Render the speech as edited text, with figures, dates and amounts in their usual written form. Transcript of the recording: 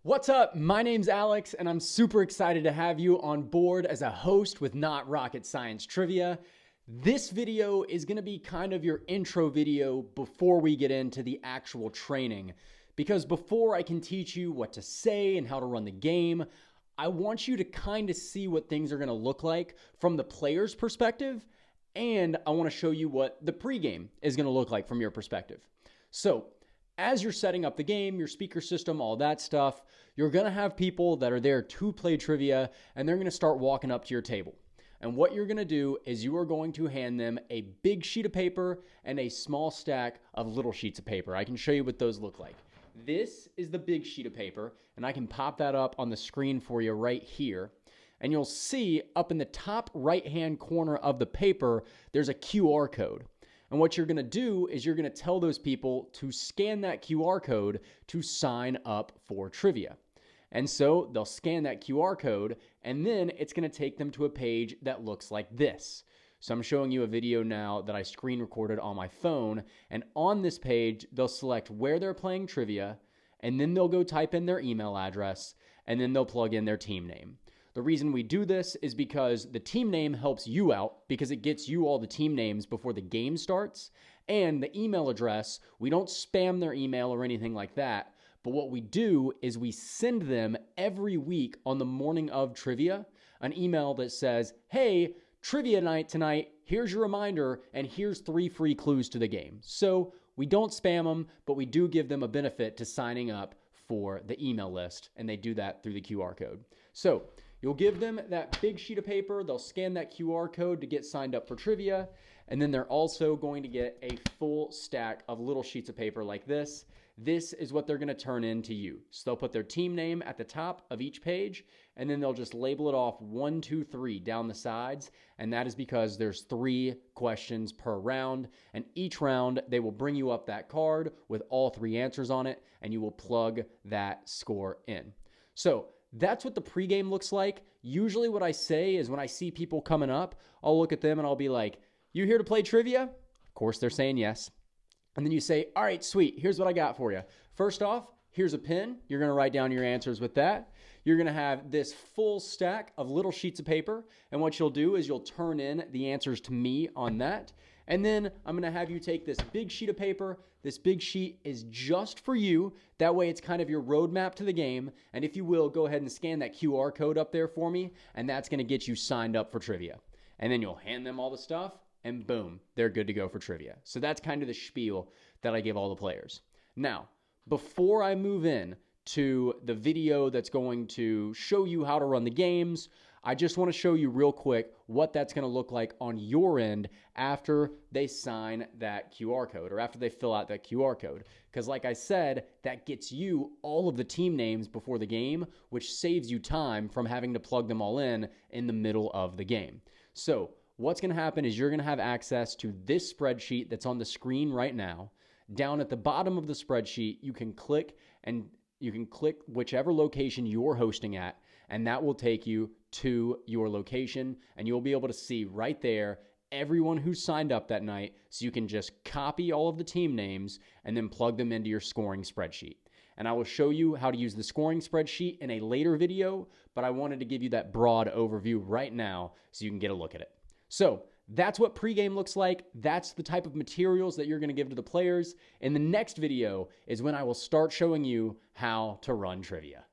What's up? My name's Alex, and I'm super excited to have you on board as a host with Not Rocket Science Trivia. This video is going to be kind of your intro video before we get into the actual training. Because before I can teach you what to say and how to run the game, I want you to kind of see what things are going to look like from the player's perspective, and I want to show you what the pregame is going to look like from your perspective. So, as you're setting up the game, your speaker system, all that stuff, you're going to have people that are there to play trivia, and they're going to start walking up to your table. And what you're going to do is you are going to hand them a big sheet of paper and a small stack of little sheets of paper. I can show you what those look like. This is the big sheet of paper, and I can pop that up on the screen for you right here. And you'll see up in the top right-hand corner of the paper, there's a QR code. And what you're going to do is you're going to tell those people to scan that QR code to sign up for trivia. And so they'll scan that QR code, and then it's going to take them to a page that looks like this. So I'm showing you a video now that I screen recorded on my phone, and on this page, they'll select where they're playing trivia, and then they'll go type in their email address, and then they'll plug in their team name. The reason we do this is because the team name helps you out because it gets you all the team names before the game starts. And the email address, we don't spam their email or anything like that. But what we do is we send them every week on the morning of trivia an email that says, hey, trivia night tonight, here's your reminder, and here's 3 free clues to the game. So we don't spam them, but we do give them a benefit to signing up for the email list, and they do that through the QR code. So you'll give them that big sheet of paper, they'll scan that QR code to get signed up for trivia, and then they're also going to get a full stack of little sheets of paper like this. This is what they're going to turn in to you. So they'll put their team name at the top of each page, and then they'll just label it off 1, 2, 3 down the sides, and that is because there's 3 questions per round, and each round they will bring you up that card with all 3 answers on it, and you will plug that score in. So that's what the pregame looks like. Usually what I say is when I see people coming up, I'll look at them and I'll be like, you here to play trivia? Of course, they're saying yes. And then you say, all right, sweet, here's what I got for you. First off, here's a pen. You're going to write down your answers with that. You're going to have this full stack of little sheets of paper. And what you'll do is you'll turn in the answers to me on that. And then I'm going to have you take this big sheet of paper. This big sheet is just for you. That way it's kind of your roadmap to the game. And if you will, go ahead and scan that QR code up there for me. And that's going to get you signed up for trivia. And then you'll hand them all the stuff. And boom, they're good to go for trivia. So that's kind of the spiel that I give all the players. Now, before I move in to the video that's going to show you how to run the games, I just want to show you real quick what that's going to look like on your end after they sign that QR code or after they fill out that QR code. Because like I said, that gets you all of the team names before the game, which saves you time from having to plug them all in the middle of the game. So what's going to happen is you're going to have access to this spreadsheet that's on the screen right now. Down at the bottom of the spreadsheet, you can click whichever location you're hosting at, and that will take you to your location, and you'll be able to see right there everyone who signed up that night, so you can just copy all of the team names and then plug them into your scoring spreadsheet. And I will show you how to use the scoring spreadsheet in a later video, but I wanted to give you that broad overview right now so you can get a look at it. So that's what pregame looks like. That's the type of materials that you're going to give to the players. In the next video is when I will start showing you how to run trivia.